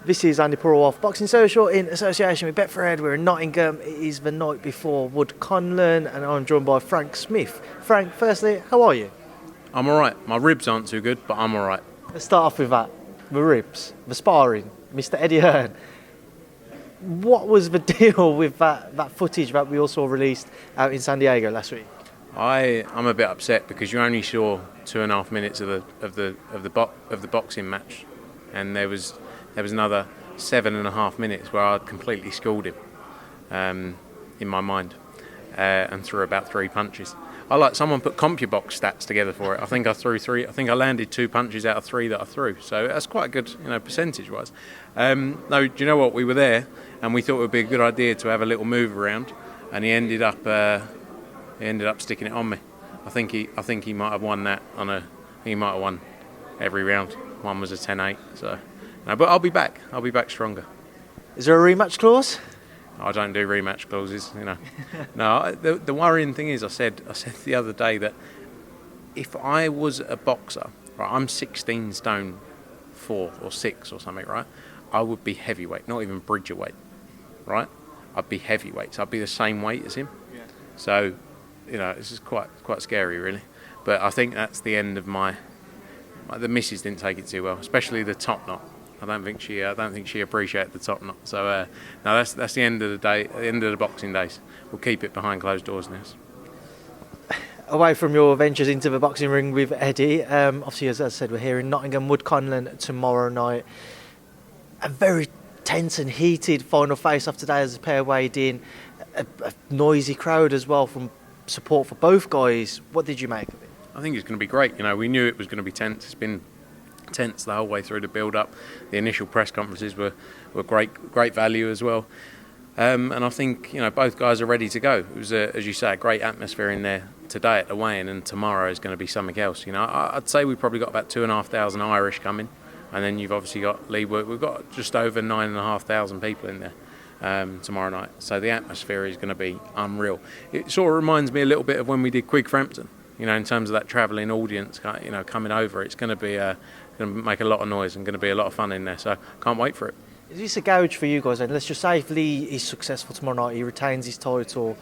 This is Andi Purewal, Boxing Social in association with Betfred. We're in Nottingham. It is the night before Wood-Conlan and I'm joined by Frank Smith. Frank, firstly, how are you? I'm alright. My ribs aren't too good, but I'm alright. Let's start off with that. The ribs, the sparring, Mr. Eddie Hearn. What was the deal with that footage that we also released out in San Diego last week? I'm a bit upset because you only saw 2.5 minutes of the boxing match, and there was another 7.5 minutes where I'd completely schooled him in my mind and threw about 3 punches. Someone put CompuBox stats together for it. I think I threw 3. I think I landed 2 punches out of 3 that I threw. So that's quite good, percentage-wise. No, do you know what? We were there, and we thought it would be a good idea to have a little move around, and he ended up sticking it on me. I think he might have won that he might have won every round. One was a 10-8. So, no, but I'll be back. I'll be back stronger. Is there a rematch clause? I don't do rematch clauses, No, the worrying thing is, I said the other day that if I was a boxer, right, I'm 16 stone 4 or 6 or something, right? I would be heavyweight, not even bridgerweight, right? I'd be heavyweight, so I'd be the same weight as him. Yeah. So, this is quite scary, really. But I think that's the end of the missus didn't take it too well, especially the top knot. I don't think she appreciated the top knot. So no, that's the end of the day, the end of the boxing days. We'll keep it behind closed doors now. Away from your ventures into the boxing ring with Eddie, obviously, as I said, we're here in Nottingham, Wood-Conlan tomorrow night. A very tense and heated final face-off today as the pair weighed in. A noisy crowd as well from support for both guys. What did you make of it? I think it's going to be great. We knew it was going to be tense. It's been tense the whole way through the build-up. The initial press conferences were great value as well. And I think both guys are ready to go. It was, as you say, a great atmosphere in there today at the weigh-in, and tomorrow is going to be something else. I'd say we've probably got about 2,500 Irish coming, and then you've obviously got Lee Wood. We've got just over 9,500 people in there tomorrow night. So the atmosphere is going to be unreal. It sort of reminds me a little bit of when we did Quig Frampton. In terms of that travelling audience, coming over, it's going to be going to make a lot of noise and going to be a lot of fun in there. So can't wait for it. Is this a gauge for you guys then? Let's just say if Lee is successful tomorrow night, he retains his title,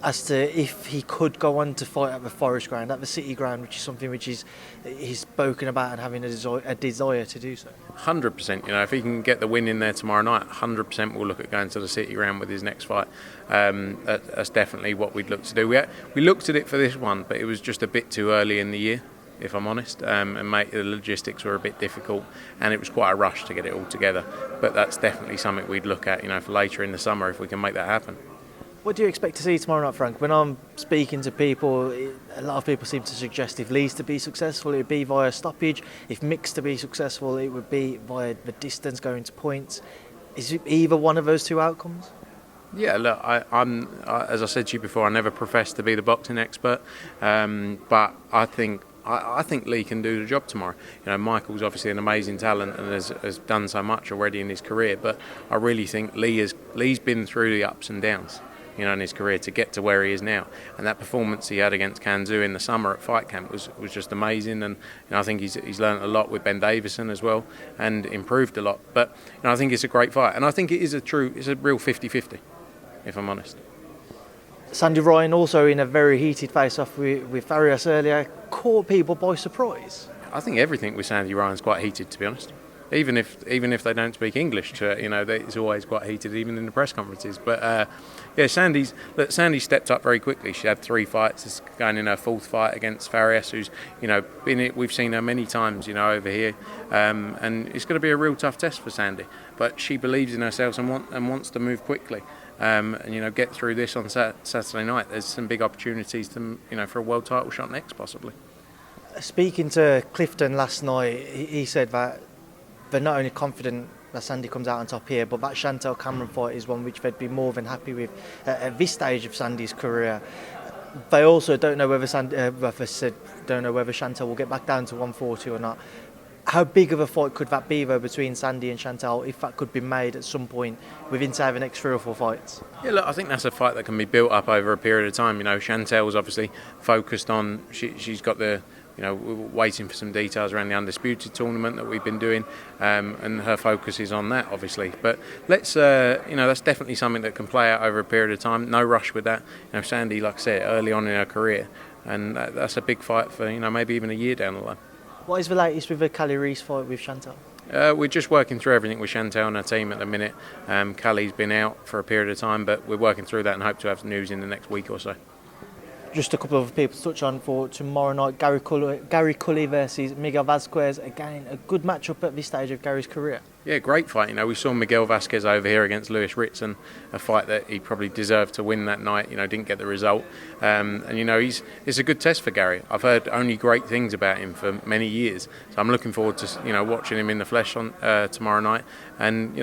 as to if he could go on to fight at the Forest Ground, at the City Ground, which is something which he's spoken about and having a desire to do so. 100%. If he can get the win in there tomorrow night, 100% we'll look at going to the City Ground with his next fight. That's definitely what we'd look to do. We looked at it for this one, but it was just a bit too early in the year, if I'm honest, and the logistics were a bit difficult, and it was quite a rush to get it all together. But that's definitely something we'd look at, for later in the summer if we can make that happen. What do you expect to see tomorrow night, Frank? When I'm speaking to people, a lot of people seem to suggest if Lee's to be successful, it would be via stoppage. If Mick's to be successful, it would be via the distance going to points. Is it either one of those two outcomes? Yeah, look, I'm as I said to you before, I never professed to be the boxing expert, but I think Lee can do the job tomorrow. Michael's obviously an amazing talent and has done so much already in his career, but I really think Lee's been through the ups and downs, in his career to get to where he is now. And that performance he had against Kanzu in the summer at Fight Camp was just amazing. And I think he's learned a lot with Ben Davison as well and improved a lot. But I think it's a great fight, and I think it's a real 50-50, if I'm honest. Sandy Ryan also in a very heated face-off with Farias earlier caught people by surprise. I think everything with Sandy Ryan's quite heated, to be honest. Even if they don't speak English, it's always quite heated, even in the press conferences. But Sandy stepped up very quickly. She had 3 fights. It's going in her 4th fight against Farias, who's we've seen her many times, over here, and it's going to be a real tough test for Sandy. But she believes in herself and wants to move quickly. And get through this on Saturday night. There's some big opportunities to for a world title shot next, possibly. Speaking to Clifton last night, he said that they're not only confident that Sandy comes out on top here, but that Chantel Cameron fight is one which they'd be more than happy with at this stage of Sandy's career. They also don't know whether Chantel will get back down to 140 or not. How big of a fight could that be, though, between Sandy and Chantel, if that could be made at some point within, say, the next 3 or 4 fights? Yeah, look, I think that's a fight that can be built up over a period of time. Chantel's obviously focused on, she's got the we're waiting for some details around the Undisputed tournament that we've been doing, and her focus is on that, obviously. But let's, that's definitely something that can play out over a period of time. No rush with that. Sandy, like I said, early on in her career, and that's a big fight for, maybe even a year down the line. What is the latest with the Callie Reese fight with Chantal? We're just working through everything with Chantal and her team at the minute. Callie's been out for a period of time, but we're working through that and hope to have news in the next week or so. Just a couple of people to touch on for tomorrow night. Gary Cully versus Miguel Vasquez. Again, a good matchup at this stage of Gary's career. Yeah, great fight. We saw Miguel Vasquez over here against Lewis Ritson, a fight that he probably deserved to win that night. Didn't get the result. It's a good test for Gary. I've heard only great things about him for many years. So I'm looking forward to watching him in the flesh on tomorrow night. And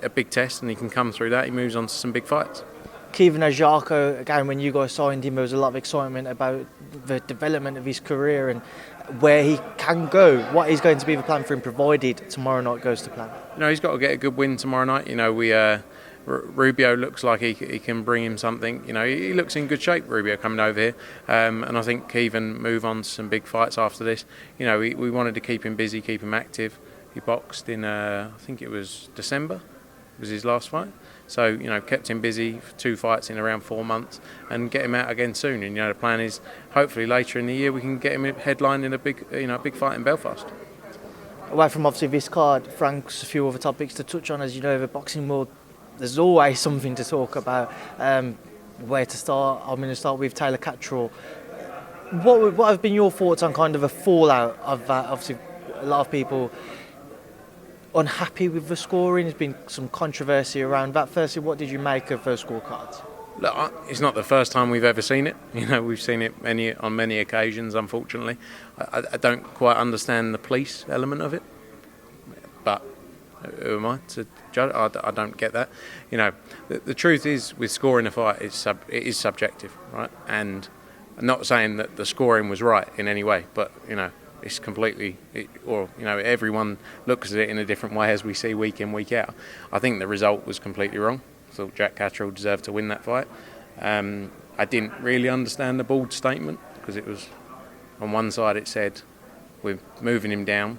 a big test, and he can come through that. He moves on to some big fights. Kevin Ajarko, again, when you guys signed him, there was a lot of excitement about the development of his career and where he can go. What is going to be the plan for him, provided tomorrow night goes to plan? He's got to get a good win tomorrow night. Rubio looks like he can bring him something. He looks in good shape, Rubio, coming over here. And I think Kevin move on to some big fights after this. We wanted to keep him busy, keep him active. He boxed in, I think it was December, was his last fight. So, kept him busy for 2 fights in around 4 months and get him out again soon. And, the plan is hopefully later in the year we can get him headlined in a big fight in Belfast. Away from obviously this card, Frank's a few other topics to touch on. As you know, the boxing world, there's always something to talk about. Where to start? I'm going to start with Taylor Catterall. What have been your thoughts on kind of a fallout of that? Obviously, a lot of people unhappy with the scoring. There's been some controversy around that. Firstly, what did you make of those scorecards? Look, it's not the first time we've ever seen it. We've seen it on many occasions, unfortunately. I don't quite understand the police element of it, but who am I to judge? I don't get that. The truth is, with scoring a fight, it is subjective, right? And I'm not saying that the scoring was right in any way, but it's completely, everyone looks at it in a different way, as we see week in, week out. I think the result was completely wrong. I thought Jack Catterall deserved to win that fight. I didn't really understand the board statement, because it was, on one side it said, we're moving him down,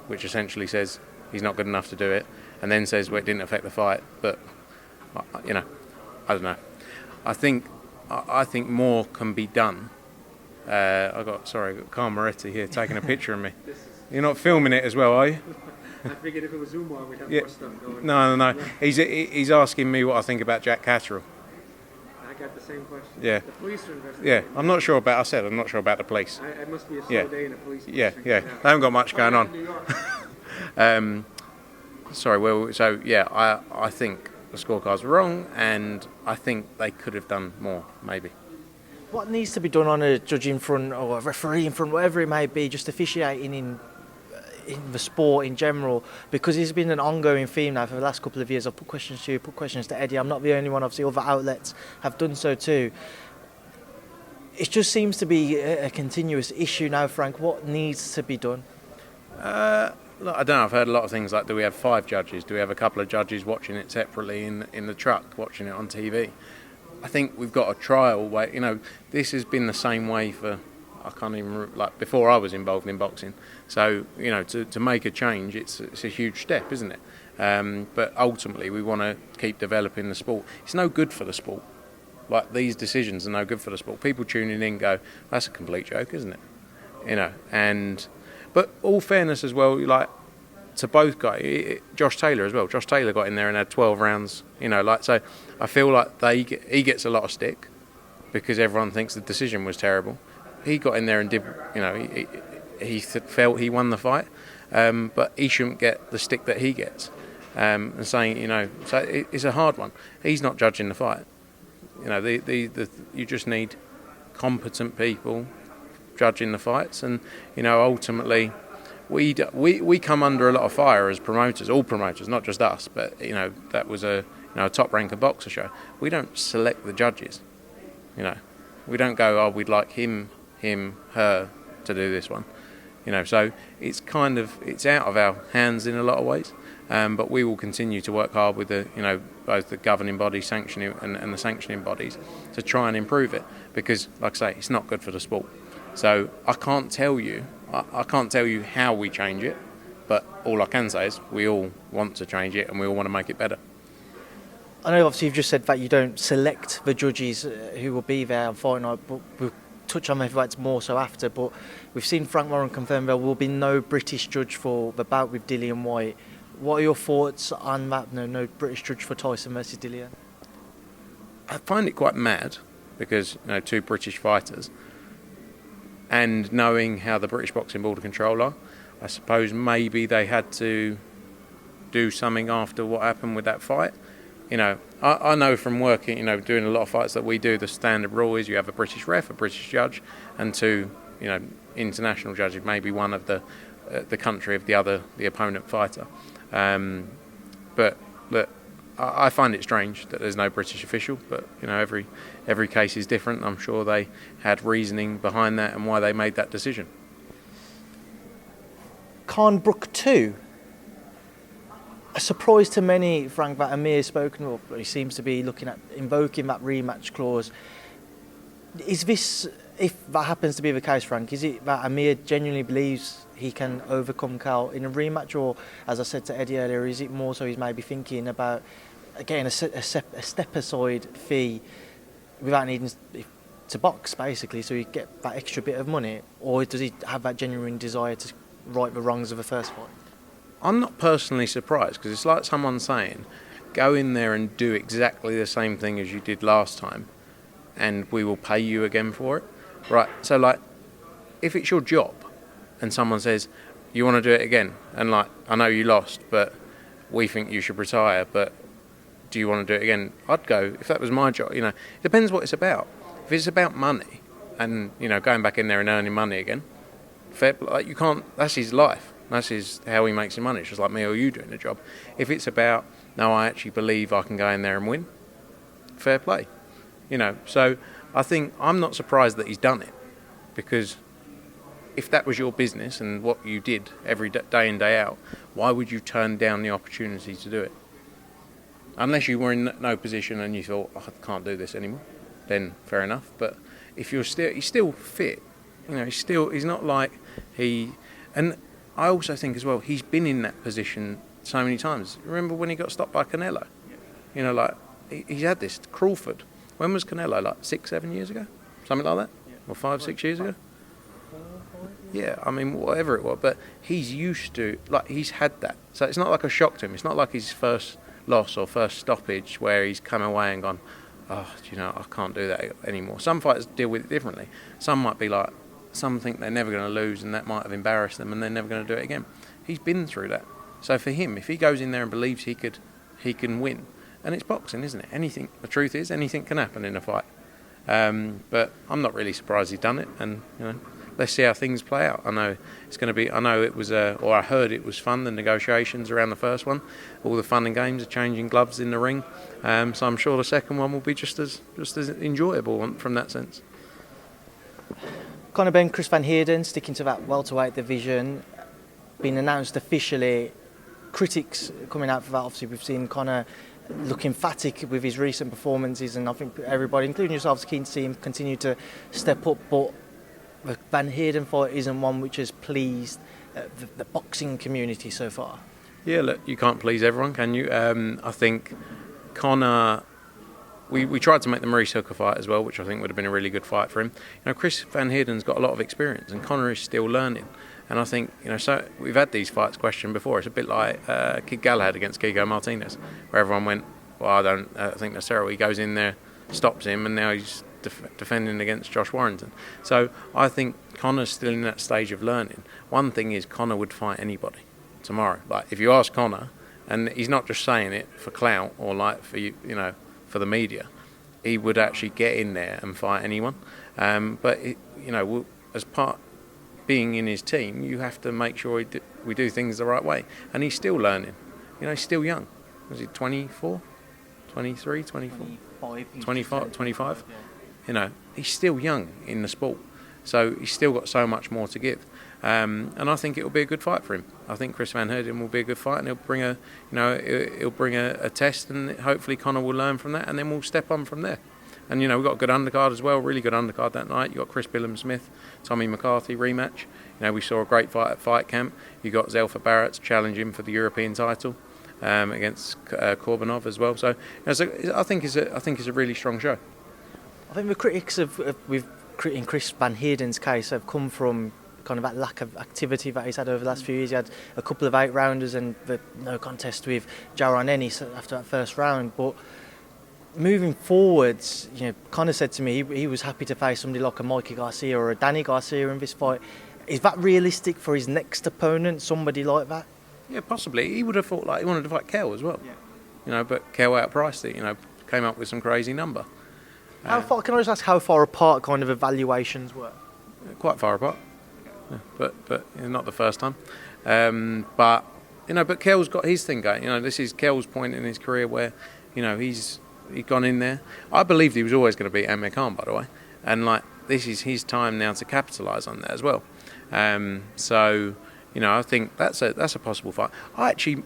which essentially says he's not good enough to do it, and then says, well, it didn't affect the fight. But, I don't know. I think more can be done. I've got Carl Moretti here taking a picture of me. You're not filming it as well, are you? I figured if it was Zoom on, we'd have more stuff going. No. He's asking me what I think about Jack Catterall. I got the same question. Yeah. The police are investigating. Yeah, I'm not sure about the police. It must be a slow day in the police. Yeah. They haven't got much going on. I think the scorecards were wrong, and I think they could have done more, maybe. What needs to be done on a judging front or a referee front, whatever it may be, just officiating in the sport in general? Because it's been an ongoing theme now for the last couple of years. I've put questions to you, put questions to Eddie. I'm not the only one. Obviously, other outlets have done so too. It just seems to be a continuous issue now, Frank. What needs to be done? Look, I don't know. I've heard a lot of things like, do we have 5 judges? Do we have a couple of judges watching it separately in the truck, watching it on TV? I think we've got a trial way. This has been the same way for, I can't even, before I was involved in boxing. So, to make a change, it's a huge step, isn't it? But ultimately, we want to keep developing the sport. It's no good for the sport. These decisions are no good for the sport. People tuning in go, that's a complete joke, isn't it? But all fairness as well, to both guys, Josh Taylor as well. Josh Taylor got in there and had 12 rounds, so I feel like he gets a lot of stick because everyone thinks the decision was terrible. He got in there and did, he felt he won the fight, but he shouldn't get the stick that he gets. And saying, so it's a hard one. He's not judging the fight. You just need competent people judging the fights, and ultimately we come under a lot of fire as promoters, all promoters, not just us, but that was a top ranker boxer show. We don't select the judges, we don't go, oh, we'd like him, her to do this one, so it's it's out of our hands in a lot of ways, but we will continue to work hard with the both the governing bodies, sanctioning and the sanctioning bodies to try and improve it, because like I say, it's not good for the sport. So I can't tell you how we change it, but all I can say is we all want to change it and we all want to make it better. I know obviously you've just said that you don't select the judges who will be there on Fight Night, but we'll touch on that more so after. But we've seen Frank Warren confirm there will be no British judge for the bout with Dillian Whyte. What are your thoughts on that? No British judge for Tyson versus Dillian? I find it quite mad because, two British fighters, and knowing how the British Boxing Board of Control are, I suppose maybe they had to do something after what happened with that fight. I know from working, doing a lot of fights that we do, the standard rule is you have a British ref, a British judge, and two, international judges, maybe one of the country of the opponent fighter. But look, I find it strange that there's no British official, but every case is different. I'm sure they had reasoning behind that and why they made that decision. Brook 2. A surprise to many, Frank, that Amir's spoken of. He seems to be looking at invoking that rematch clause. Is this, if that happens to be the case, Frank, is it that Amir genuinely believes he can overcome Cal in a rematch, or, as I said to Eddie earlier, is it more so he's maybe thinking about getting a step aside fee without needing to box, basically, so he get that extra bit of money, or does he have that genuine desire to right the wrongs of the first fight? I'm not personally surprised, because it's like someone saying, go in there and do exactly the same thing as you did last time and we will pay you again for it. Right, so if it's your job and someone says, you want to do it again, and I know you lost, but we think you should retire, but do you want to do it again? I'd go, if that was my job. It depends what it's about. If it's about money and, going back in there and earning money again, fair, you can't, that's his life. That's how he makes his money. It's just like me or you doing the job. If it's about, no, I actually believe I can go in there and win, fair play. So I think I'm not surprised that he's done it, because if that was your business and what you did every day in, day out, why would you turn down the opportunity to do it? Unless you were in no position and you thought, I can't do this anymore, then fair enough. But if he's still fit, he's not like and I also think as well, he's been in that position so many times. Remember when he got stopped by Canelo? He's had this. Crawford. When was Canelo? 6-7 years ago? Something like that? Yeah. Or 5-6 years ago? 4 Yeah, whatever it was. But he's used to, he's had that. So it's not like a shock to him. It's not like his first loss or first stoppage where he's come away and gone, I can't do that anymore. Some fighters deal with it differently. Some might be some think they're never going to lose and that might have embarrassed them and they're never going to do it again. He's been through that. So for him, if he goes in there and believes he can win, and it's boxing, isn't it? The truth is, anything can happen in a fight. But I'm not really surprised he's done it, and let's see how things play out. I know it's going to be. I know it was, or I heard it was fun. The negotiations around the first one, all the fun and games of changing gloves in the ring. So I'm sure the second one will be just as enjoyable from that sense. Benn, Chris Van Heerden, sticking to that welterweight division, been announced officially. Critics coming out for that. Obviously, we've seen Conor look emphatic with his recent performances, and I think everybody, including yourselves, keen to see him continue to step up. But the Van Heerden fight isn't one which has pleased the boxing community so far. Yeah, look, you can't please everyone, can you? I think Conor. We tried to make the Maurice Hooker fight as well, which I think would have been a really good fight for him. Chris Van Heerden's got a lot of experience, and Conor is still learning. And I think, so we've had these fights questioned before. It's a bit like Kid Galahad against Gigo Martinez, where everyone went, well, I don't think necessarily. He goes in there, stops him, and now he's defending against Josh Warrington. So I think Conor's still in that stage of learning. One thing is Conor would fight anybody tomorrow. If you ask Conor, and he's not just saying it for clout or for you, for the media, he would actually get in there and fight anyone. But as part being in his team, you have to make sure we do things the right way. And he's still learning. He's still young. Was he 24, 23, 24, 25? Yeah. He's still young in the sport, so he's still got so much more to give. And I think it will be a good fight for him. I think Chris Van Heerden will be a good fight, and he'll bring a test, and hopefully Conor will learn from that, and then we'll step on from there. And we've got a good undercard as well, really good undercard that night. You got Chris Billham-Smith, Tommy McCarthy rematch. We saw a great fight at Fight Camp. You got Zelfa Barrett challenging for the European title against Korbanov as well. So, I think it's a really strong show. I think the critics in Chris Van Heerden's case have come from kind of that lack of activity that he's had over the last few years. He had a couple of 8-rounders and the no contest with Jaron Ennis after that first round. But moving forwards, kind of said to me he was happy to face somebody like a Mikey Garcia or a Danny Garcia in this fight. Is that realistic for his next opponent, somebody like that? Yeah, possibly. He would have thought he wanted to fight Kell as well. Yeah. But Kell outpriced it. Came up with some crazy number. How far? Can I just ask how far apart kind of evaluations were? Quite far apart. Yeah, but not the first time. But Kell's got his thing going. This is Kell's point in his career where, he's gone in there. I believed he was always going to beat Amir Khan, by the way, and this is his time now to capitalise on that as well. I think that's a possible fight. I actually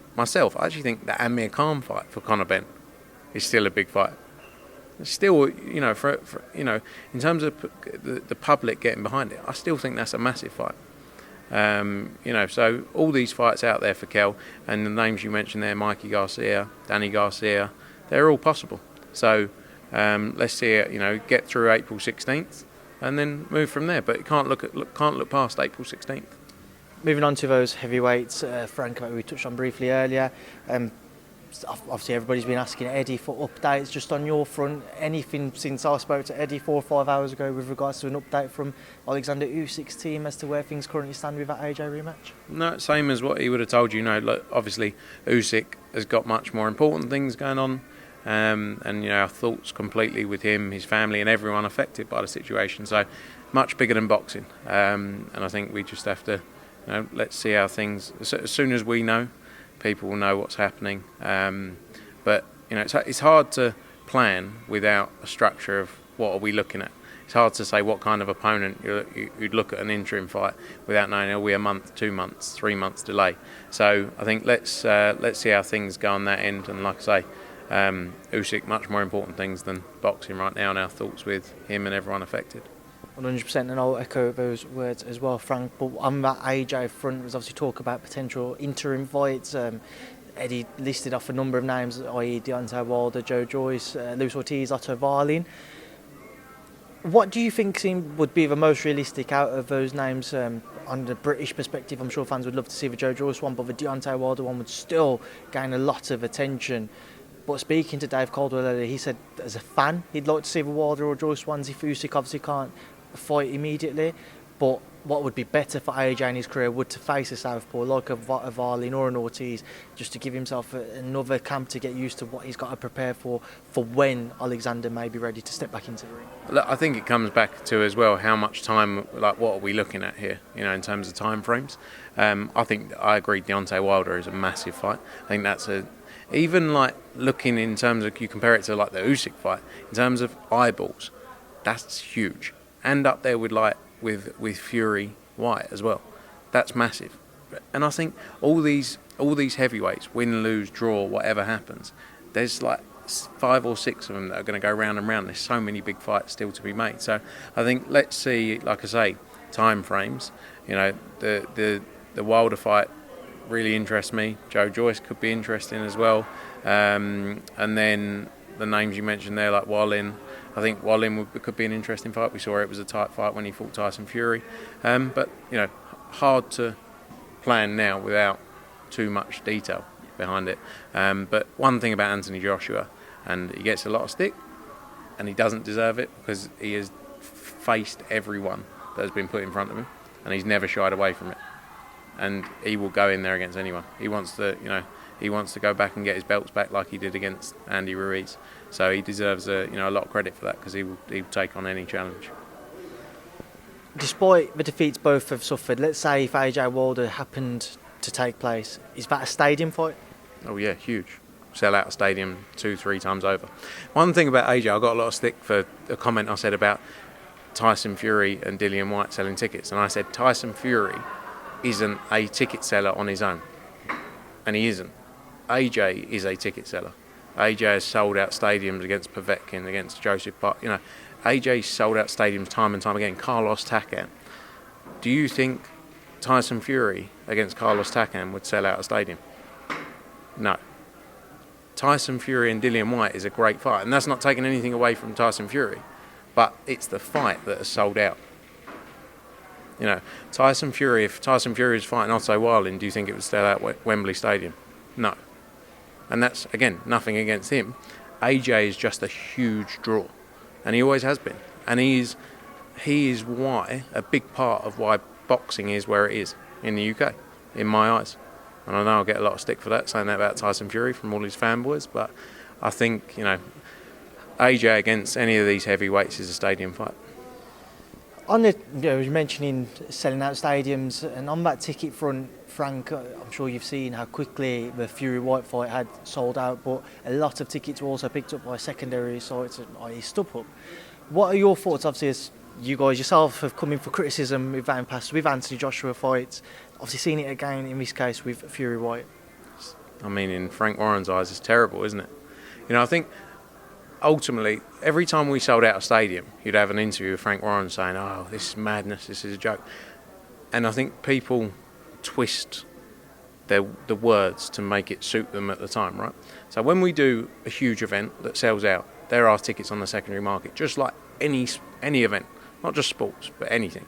think the Amir Khan fight for Conor Benn is still a big fight. It's still, in terms of the public getting behind it, I still think that's a massive fight. So all these fights out there for Kell, and the names you mentioned there, Mikey Garcia, Danny Garcia, they're all possible. So let's see it, get through April 16th and then move from there. But it can't look past April 16th. Moving on to those heavyweights, Frank, we touched on briefly earlier. Obviously, everybody's been asking Eddie for updates. Just on your front, anything since I spoke to Eddie 4 or 5 hours ago with regards to an update from Alexander Usyk's team as to where things currently stand with that AJ rematch? No, same as what he would have told you. Obviously, Usyk has got much more important things going on. And our thoughts completely with him, his family and everyone affected by the situation. So much bigger than boxing. And I think we just have to, let's see how things, as soon as we know, people will know what's happening. But it's hard to plan without a structure of what are we looking at. It's hard to say what kind of opponent you'd look at an interim fight without knowing are we a month, 2 months, 3 months delay. So I think let's see how things go on that end. And like I say, Usyk, much more important things than boxing right now, and our thoughts with him and everyone affected. 100%, and I'll echo those words as well, Frank. But on that AJ front, there's obviously talk about potential interim fights. Eddie listed off a number of names, i.e. Deontay Wilder, Joe Joyce, Luis Ortiz, Otto Wallin. What do you think would be the most realistic out of those names on the British perspective? I'm sure fans would love to see the Joe Joyce one, but the Deontay Wilder one would still gain a lot of attention. But speaking to Dave Caldwell earlier, he said as a fan he'd like to see the Wilder or Joyce ones if Usyk obviously can't fight immediately. But what would be better for AJ in his career would to face a southpaw like a Wallin or an Ortiz, just to give himself another camp to get used to what he's got to prepare for when Alexander may be ready to step back into the ring. Look, I think it comes back to as well how much time, what are we looking at here, in terms of time frames. I think I agree Deontay Wilder is a massive fight. I think that's even looking in terms of, you compare it to the Usyk fight, in terms of eyeballs, that's huge. And up there with Fury White as well. That's massive. And I think all these heavyweights, win, lose, draw, whatever happens, there's 5 or 6 of them that are going to go round and round. There's so many big fights still to be made. So I think let's see, like I say, time frames. The Wilder fight really interests me. Joe Joyce could be interesting as well. And then the names you mentioned there, like Wallin. I think Wallin could be an interesting fight. We saw it was a tight fight when he fought Tyson Fury. But hard to plan now without too much detail behind it. But one thing about Anthony Joshua, and he gets a lot of stick, and he doesn't deserve it because he has faced everyone that has been put in front of him, and he's never shied away from it. And he will go in there against anyone. He wants to go back and get his belts back like he did against Andy Ruiz. So he deserves a lot of credit for that, because he will take on any challenge. Despite the defeats both have suffered, let's say if AJ Wilder happened to take place, is that a stadium fight? Oh yeah, huge. Sell out a stadium 2-3 times over. One thing about AJ, I got a lot of stick for a comment I said about Tyson Fury and Dillian Whyte selling tickets, and I said Tyson Fury isn't a ticket seller on his own, and he isn't. AJ is a ticket seller. AJ has sold out stadiums against Povetkin, against Joseph Park. You know, AJ sold out stadiums time and time again. Carlos Takam. Do you think Tyson Fury against Carlos Takam would sell out a stadium? No. Tyson Fury and Dillian Whyte is a great fight, and that's not taking anything away from Tyson Fury, but it's the fight that has sold out. You know, Tyson Fury, if Tyson Fury was fighting Otto Wallin, do you think it would sell out Wembley Stadium? No. And that's, again, nothing against him. AJ is just a huge draw, and he always has been. And he is why, a big part of why boxing is where it is in the UK, in my eyes. And I know I'll get a lot of stick for that, saying that about Tyson Fury from all his fanboys, but I think, you know, AJ against any of these heavyweights is a stadium fight. On the, you're mentioning selling out stadiums, and on that ticket front, Frank, I'm sure you've seen how quickly the Fury White fight had sold out, but a lot of tickets were also picked up by secondary sites, i.e. StubHub. What are your thoughts, obviously, as you guys yourself have come in for criticism with that in past, with Anthony Joshua fights, obviously seen it again in this case with Fury White? I mean, in Frank Warren's eyes, it's terrible, isn't it? You know, I think ultimately, every time we sold out a stadium, you'd have an interview with Frank Warren saying, "Oh, this is madness, this is a joke." And I think people twist the words to make it suit them at the time, right? So when we do a huge event that sells out, there are tickets on the secondary market, just like any event, not just sports, but anything.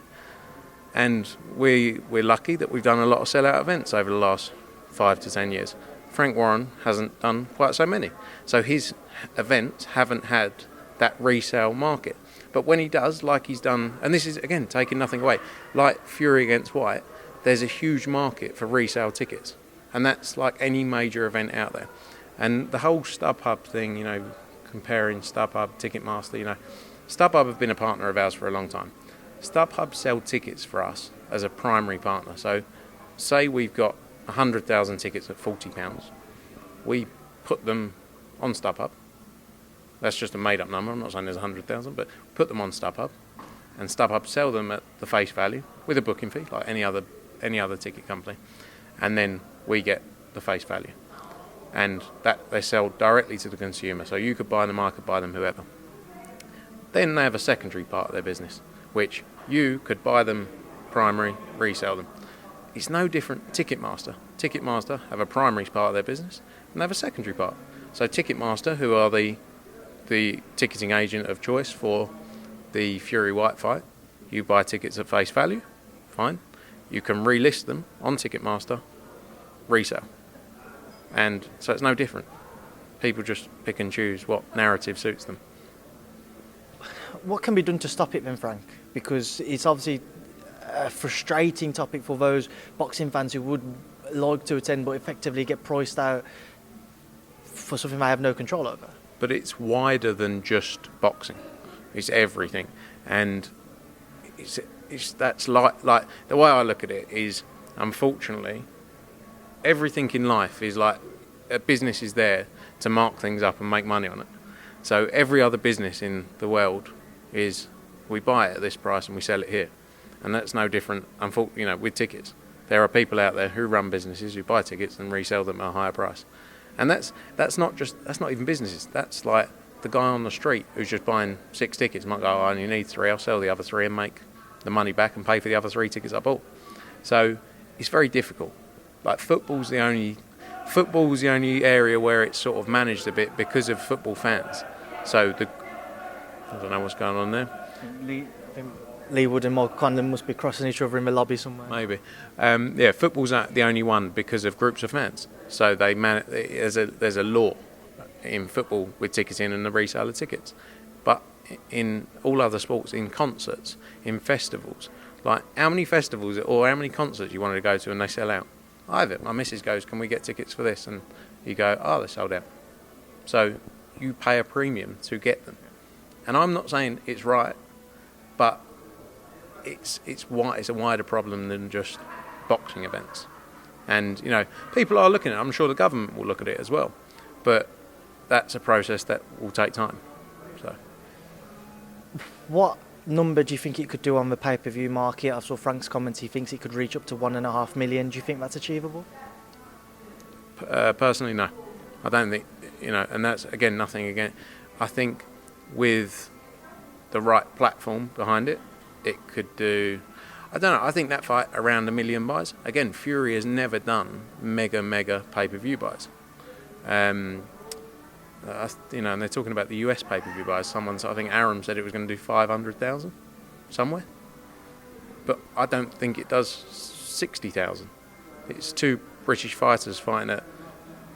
And we're lucky that we've done a lot of sellout events over the last 5 to 10 years. Frank Warren hasn't done quite so many. So his events haven't had that resale market. But when he does, like he's done, and this is, again, taking nothing away, like Fury against White, there's a huge market for resale tickets. And that's like any major event out there. And the whole StubHub thing, you know, comparing StubHub, Ticketmaster, you know, StubHub have been a partner of ours for a long time. StubHub sell tickets for us as a primary partner. So say we've got 100,000 tickets at £40. We put them on StubHub. That's just a made-up number. I'm not saying there's 100,000, but put them on StubHub. And StubHub sell them at the face value with a booking fee, like any other ticket company. And then we get the face value. And that they sell directly to the consumer. So you could buy them, I could buy them, whoever. Then they have a secondary part of their business, which you could buy them primary, resell them. It's no different. Ticketmaster have a primary part of their business, and they have a secondary part. So Ticketmaster, who are the ticketing agent of choice for the Fury White fight, you buy tickets at face value, fine. You can relist them on Ticketmaster, resell. And so it's no different. People just pick and choose what narrative suits them. What can be done to stop it then, Frank? Because it's obviously a frustrating topic for those boxing fans who would like to attend but effectively get priced out for something they have no control over. But it's wider than just boxing. It's everything. And that's like the way I look at it is, unfortunately, everything in life is like a business is there to mark things up and make money on it. So every other business in the world is we buy it at this price and we sell it here, and that's no different. You know, with tickets, there are people out there who run businesses who buy tickets and resell them at a higher price, and that's not even businesses. That's like the guy on the street who's just buying 6 tickets might go, "Oh, I only need 3. I'll sell the other 3 and make the money back and pay for the other 3 tickets I bought." So it's very difficult. Like football's the only area where it's sort of managed a bit because of football fans. So I don't know what's going on there. Lee Wood and Wood-Conlan must be crossing each other in the lobby somewhere. Maybe. Football's the only one because of groups of fans. So there's a law in football with ticketing and the resale of tickets. But in all other sports, in concerts, in festivals, like how many festivals or how many concerts you wanted to go to and they sell out? I have it. My missus goes, "Can we get tickets for this?" And you go, "Oh, they're sold out." So you pay a premium to get them. And I'm not saying it's right, but it's a wider problem than just boxing events. And, you know, people are looking at it. I'm sure the government will look at it as well. But that's a process that will take time. So, what number do you think it could do on the pay-per-view market? I saw Frank's comment, he thinks it could reach up to 1.5 million. Do you think that's achievable? Personally, no. I don't think and that's again nothing again. I think with the right platform behind it, it could do. I don't know. I think that fight around 1 million buys. Again, Fury has never done mega pay-per-view buys. And they're talking about the US pay-per-view buys. I think Aram said it was going to do 500,000 somewhere, but I don't think it does 60,000. It's 2 British fighters fighting at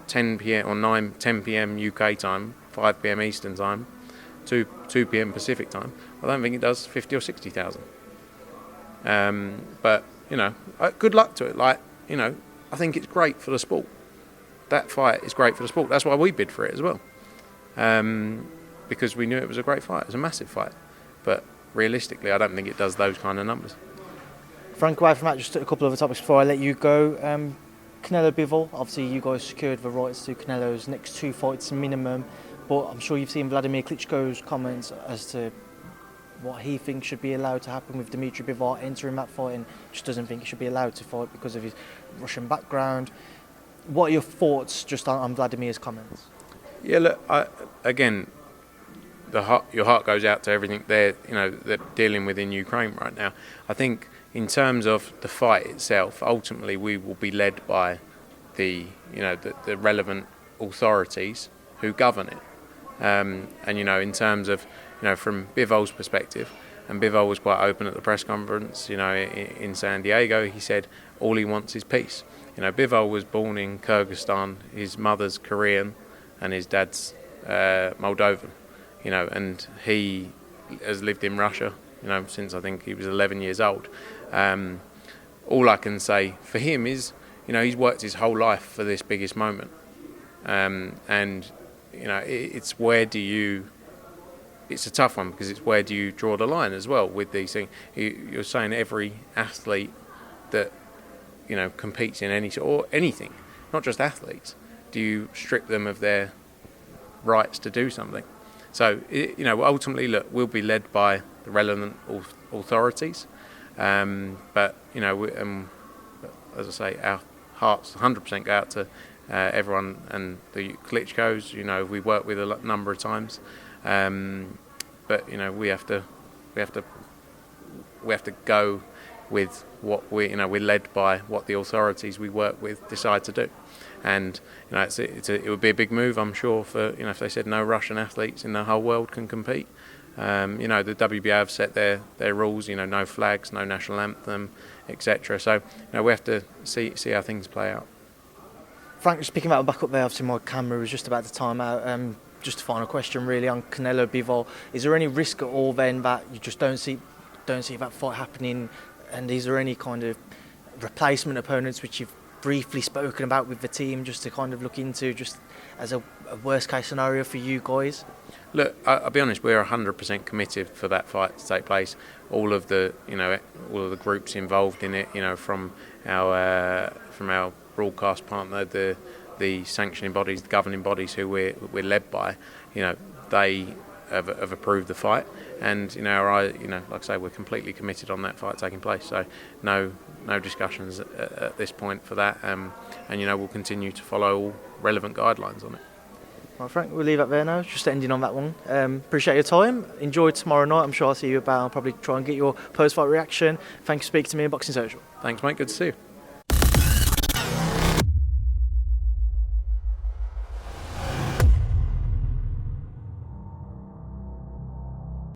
10 p.m. or 10 p.m. UK time, 5 p.m. Eastern time, 2 p.m. Pacific time. I don't think it does 50 or 60,000. But good luck to it. I think it's great for the sport. That fight is great for the sport. That's why we bid for it as well, because we knew it was a great fight. It was a massive fight, but realistically, I don't think it does those kind of numbers. Frank, away from that, just a couple of other topics before I let you go. Canelo Bivol, obviously you guys secured the rights to Canelo's next 2 fights minimum, but I'm sure you've seen Vladimir Klitschko's comments as to what he thinks should be allowed to happen with Dmitry Bivol entering that fight, and just doesn't think he should be allowed to fight because of his Russian background. What are your thoughts just on Vladimir's comments? Yeah, look, your heart goes out to everything they're dealing with in Ukraine right now. I think in terms of the fight itself, ultimately we will be led by the relevant authorities who govern it. In terms of from Bivol's perspective, and Bivol was quite open at the press conference, in San Diego. He said all he wants is peace. Bivol was born in Kyrgyzstan. His mother's Korean, and his dad's Moldovan. And he has lived in Russia, since I think he was 11 years old. All I can say for him is, he's worked his whole life for this biggest moment. It's where do you... It's a tough one because it's where do you draw the line as well with these things. You're saying every athlete that, competes in anything, not just athletes, do you strip them of their rights to do something? So, ultimately, look, we'll be led by the relevant authorities. But, as I say, our hearts 100% go out to everyone and the Klitschko's, we worked with a number of times. But, we have to go with what we're led by what the authorities we work with decide to do. And it would be a big move, I'm sure, for if they said no Russian athletes in the whole world can compete. The WBA have set their rules. No flags, no national anthem, etc. So we have to see how things play out. Frank, just picking that back up there. Obviously, my camera was just about to time out. Just a final question, really, on Canelo Bivol. Is there any risk at all then that you just don't see that fight happening? And is there any kind of replacement opponents which you've briefly spoken about with the team just to kind of look into, just as a worst case scenario for you guys? Look, I'll be honest, we're 100% committed for that fight to take place. All of the groups involved in it, from our broadcast partner, the sanctioning bodies, the governing bodies who we're led by, they have approved the fight, and like I say, we're completely committed on that fight taking place. So no discussions at this point for that, and we'll continue to follow all relevant guidelines on it. Well, Frank, we'll leave it there now. Just ending on that one. Appreciate your time. Enjoy tomorrow night. I'm sure I'll see you about. I'll probably try and get your post-fight reaction. Thanks for speaking to me on Boxing Social. Thanks, mate. Good to see you.